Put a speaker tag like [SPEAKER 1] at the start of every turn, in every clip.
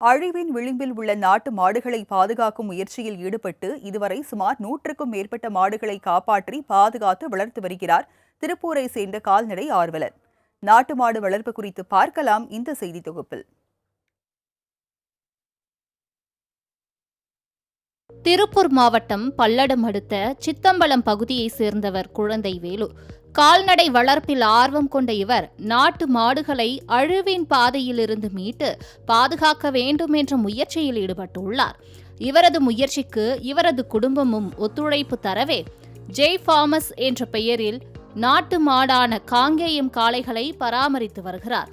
[SPEAKER 1] அழிவின் விளிம்பில் உள்ள நாட்டு மாடுகளை பாதுகாக்கும் முயற்சியில் ஈடுபட்டு இதுவரை சுமார் 100க்கும் மேற்பட்ட மாடுகளை காப்பாற்றி பாதுகாத்து வளர்த்து வருகிறார் திருப்பூரை சேர்ந்த கால்நடை ஆர்வலர். நாட்டு மாடு வளர்ப்பு குறித்து பார்க்கலாம் இந்த செய்தி தொகுப்பில்.
[SPEAKER 2] திருப்பூர் மாவட்டம் பல்லடம் அடுத்த சித்தம்பலம் பகுதியைச் சேர்ந்தவர் குழந்தைவேலு. கால்நடை வளர்ப்பில் ஆர்வம் கொண்ட இவர் நாட்டு மாடுகளை அழிவின் பாதையிலிருந்து மீட்டு பாதுகாக்க வேண்டும் என்ற முயற்சியில் ஈடுபட்டுள்ளார். இவரது முயற்சிக்கு இவரது குடும்பமும் ஒத்துழைப்பு தரவே ஜெய் ஃபார்மஸ் என்ற பெயரில் நாட்டு மாடான காங்கேயம் காளைகளை பராமரித்து வருகிறார்.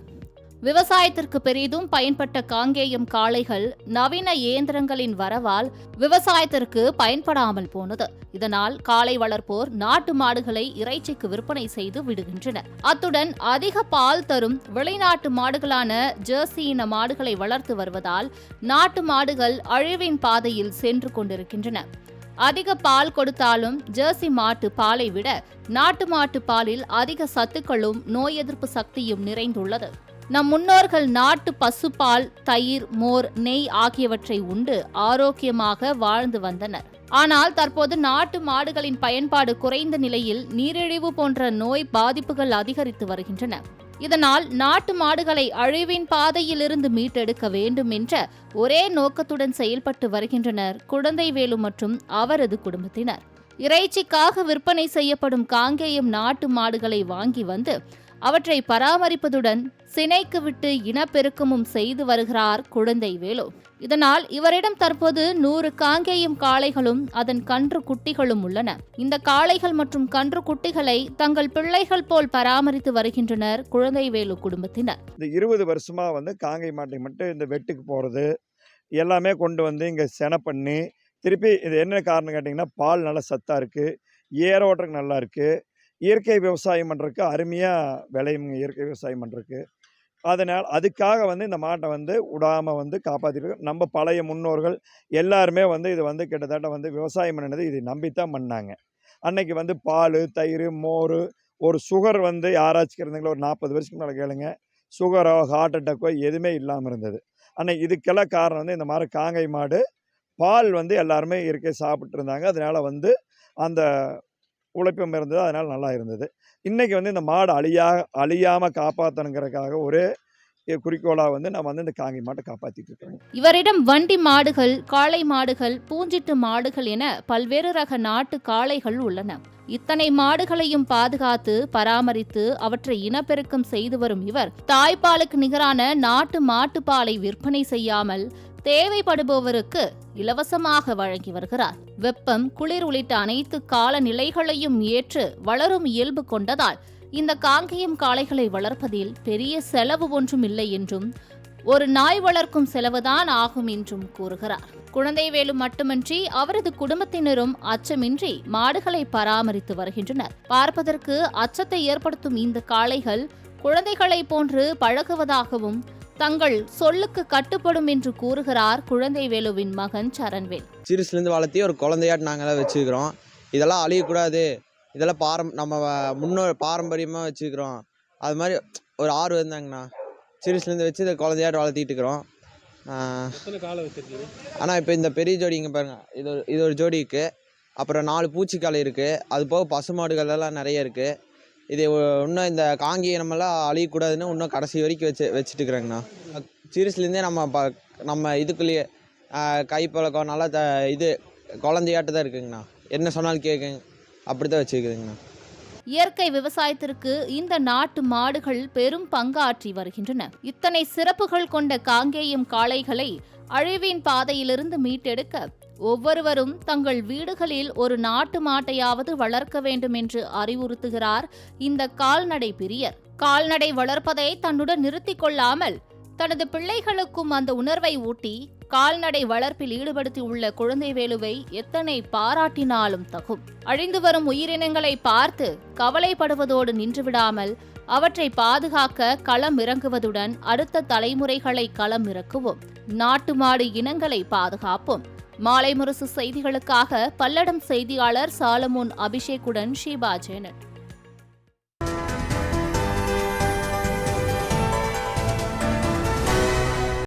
[SPEAKER 2] விவசாயத்திற்கு பெரிதும் பயன்பட்ட காங்கேயம் காளைகள் நவீன இயந்திரங்களின் வரவால் விவசாயத்திற்கு பயன்படாமல் போனது. இதனால் காளை வளர்ப்போர் நாட்டு மாடுகளை இறைச்சிக்கு விற்பனை செய்து விடுகின்றனர். அத்துடன் அதிக பால் தரும் வெளிநாட்டு மாடுகளான ஜெர்சி இன மாடுகளை வளர்த்து வருவதால் நாட்டு மாடுகள் அழிவின் பாதையில் சென்று கொண்டிருக்கின்றன. அதிக பால் கொடுத்தாலும் ஜெர்சி மாட்டு பாலை விட நாட்டு மாட்டு பாலில் அதிக சத்துக்களும் நோய் எதிர்ப்பு சக்தியும் நிறைந்துள்ளது. நம் முன்னோர்கள் நாட்டு பசுப்பால், தயிர், மோர், நெய் ஆகியவற்றை உண்டு ஆரோக்கியமாக வாழ்ந்து வந்தனர். ஆனால் தற்போது நாட்டு மாடுகளின் பயன்பாடு குறைந்த நிலையில் நீரிழிவு போன்ற நோய் பாதிப்புகள் அதிகரித்து வருகின்றன. இதனால் நாட்டு மாடுகளை அழிவின் பாதையிலிருந்து மீட்டெடுக்க வேண்டும் என்ற ஒரே நோக்கத்துடன் செயல்பட்டு வருகின்றனர் குழந்தைவேலு மற்றும் அவரது குடும்பத்தினர். இறைச்சிக்காக விற்பனை செய்யப்படும் காங்கேயம் நாட்டு மாடுகளை வாங்கி வந்து அவற்றை பராமரிப்பதுடன் சினைக்கு விட்டு இனப்பெருக்கமும் செய்து வருகிறார் குழந்தைவேலு. இதனால் இவரிடம் தற்போது 100 காங்கேயம் காளைகளும் அதன் கன்று குட்டிகளும் உள்ளன. இந்த காளைகள் மற்றும் கன்று குட்டிகளை தங்கள் பிள்ளைகள் போல் பராமரித்து வருகின்றனர் குழந்தைவேலு குடும்பத்தினர்.
[SPEAKER 3] இந்த 20 வருஷமா காங்கை மாட்டை மட்டும் இந்த வெட்டுக்கு போறது எல்லாமே கொண்டு இங்க செனை பண்ணி திருப்பி இது என்ன காரணம் கேட்டிங்கன்னா, பால் நல்லா சத்தா இருக்கு, ஏரோட்டருக்கு நல்லா இருக்கு, இயற்கை விவசாயம் பண்ணுறதுக்கு அருமையாக விளையும். இயற்கை விவசாயம் பண்ணுறதுக்கு அதனால் அதுக்காக இந்த மாட்டை விடாமல் காப்பாற்றிட்டு நம்ம பழைய முன்னோர்கள் எல்லாருமே இது கிட்டத்தட்ட விவசாயம் பண்ணினது இது நம்பித்தான் பண்ணாங்க. அன்னைக்கு பால், தயிர், மோர், ஒரு சுகர் யாராச்சும் இருந்தீங்களோ ஒரு 40 வருஷத்துக்கு மேலே கேளுங்க, சுகரோ ஹார்ட் அட்டாக்கோ எதுவுமே இல்லாமல் இருந்தது. அன்னைக்கு இதுக்கெல்லாம் காரணம் இந்த மாதிரி காங்கை மாடு பால் எல்லாருமே இயற்கை சாப்பிட்டு இருந்தாங்க. அதனால் அந்த உழைப்பும் இருந்தது, அதனால் நல்லா இருந்தது. இன்றைக்கி இந்த மாடு அழியாமல் காப்பாற்றணுங்கிறதுக்காக ஒரே குறிக்கோளாக நம்ம இந்த காங்கை மாட்டை காப்பாற்றிட்டு இருக்கோம்.
[SPEAKER 2] இவரிடம் வண்டி மாடுகள், காளை மாடுகள், பூஞ்சிட்டு மாடுகள் என பல்வேறு ரக நாட்டு காளைகள் உள்ளன. இத்தனை மாடுகளையும் பாதுகாத்து பராமரித்து அவற்றை இனப்பெருக்கம் செய்து வரும் இவர் தாய்ப்பாலுக்கு நிகரான நாட்டு மாட்டுப்பாலை விற்பனை செய்யாமல் தேவைப்படுபவருக்கு இலவசமாக வழங்கி வருகிறார். வெப்பம், குளிர் உள்ளிட்ட அனைத்து காலநிலைகளையும் ஏற்று வளரும் இயல்பு கொண்டதால் இந்த காங்கேயம் காளைகளை வளர்ப்பதில் பெரிய செலவு ஒன்றும் இல்லை என்றும் ஒரு நாய் வளர்க்கும் செலவுதான் ஆகும் என்றும் கூறுகிறார். குழந்தைவேலு மட்டுமின்றி அவரது குடும்பத்தினரும் அச்சமின்றி மாடுகளை பராமரித்து வருகின்றனர். பார்ப்பதற்கு அச்சத்தை ஏற்படுத்தும் இந்த காளைகள் குழந்தைகளை போன்று பழகுவதாகவும் தங்கள் சொல்லுக்கு கட்டுப்படும் என்று கூறுகிறார் குழந்தைவேலுவின் மகன் சரண்வேல்.
[SPEAKER 4] சிறுசுலேருந்து வளர்த்தி ஒரு குழந்தையாட்டு நாங்கள் வச்சுக்கிறோம். இதெல்லாம் அழியக்கூடாது, இதெல்லாம் நம்ம முன்னோர் பாரம்பரியமாக வச்சுக்கிறோம். அது மாதிரி ஒரு ஆர்வம் இருந்தாங்கண்ணா. சிறுசுலேருந்து வச்சு இதை குழந்தையாட்டு வளர்த்திட்டு இருக்கிறோம். ஆனால் இப்போ இந்த பெரிய ஜோடி இங்கே பாருங்கள், இது ஒரு ஜோடி இருக்குது. அப்புறம் 4 பூச்சிக்காலை இருக்குது. அது போக பசுமாடுகள் எல்லாம் நிறைய இருக்குது. இது இன்னும் இந்த காங்கேயமெல்லாம் அழியக்கூடாதுன்னு இன்னும் கடைசி வரைக்கும் வச்சுட்டு இருக்கிறேங்கண்ணா. சிறுசுலேருந்தே நம்ம இதுக்குள்ளேயே கைப்பழக்கம் நல்லா இது குழந்தையாட்டு தான் இருக்குங்கண்ணா. என்ன சொன்னாலும் கேட்குங்க, அப்படி தான் வச்சுருக்குதுங்கண்ணா.
[SPEAKER 2] இயற்கை விவசாயத்திற்கு இந்த நாட்டு மாடுகள் பெரும் பங்காற்றி வருகின்றன. இத்தனை சிறப்புகள் கொண்ட காங்கேயம் காளைகளை அழிவின் பாதையிலிருந்து மீட்டெடுக்க ஒவ்வொருவரும் தங்கள் வீடுகளில் ஒரு நாட்டு மாட்டையாவது வளர்க்க வேண்டும் என்று அறிவுறுத்துகிறார் இந்த கால்நடை பிரியர். கால்நடை வளர்ப்பதை தன்னுடன் நிறுத்திக் கொள்ளாமல் தனது பிள்ளைகளுக்கும் அந்த உணர்வை ஊட்டி கால்நடை வளர்ப்பில் ஈடுபடுத்தியுள்ள குழந்தைவேலுவை எத்தனை பாராட்டினாலும் தகும். அழிந்து வரும் உயிரினங்களை பார்த்து கவலைப்படுவதோடு நின்றுவிடாமல் அவற்றை பாதுகாக்க களம் இறங்குவதுடன் அடுத்த தலைமுறைகளை களம் இறக்குவோம். நாட்டு மாடு இனங்களை பாதுகாப்போம். மாலை முரசு செய்திகளுக்காக பல்லடம் செய்தியாளர் சாலமோன் அபிஷேக்குடன் ஷீபா ஜேனட்.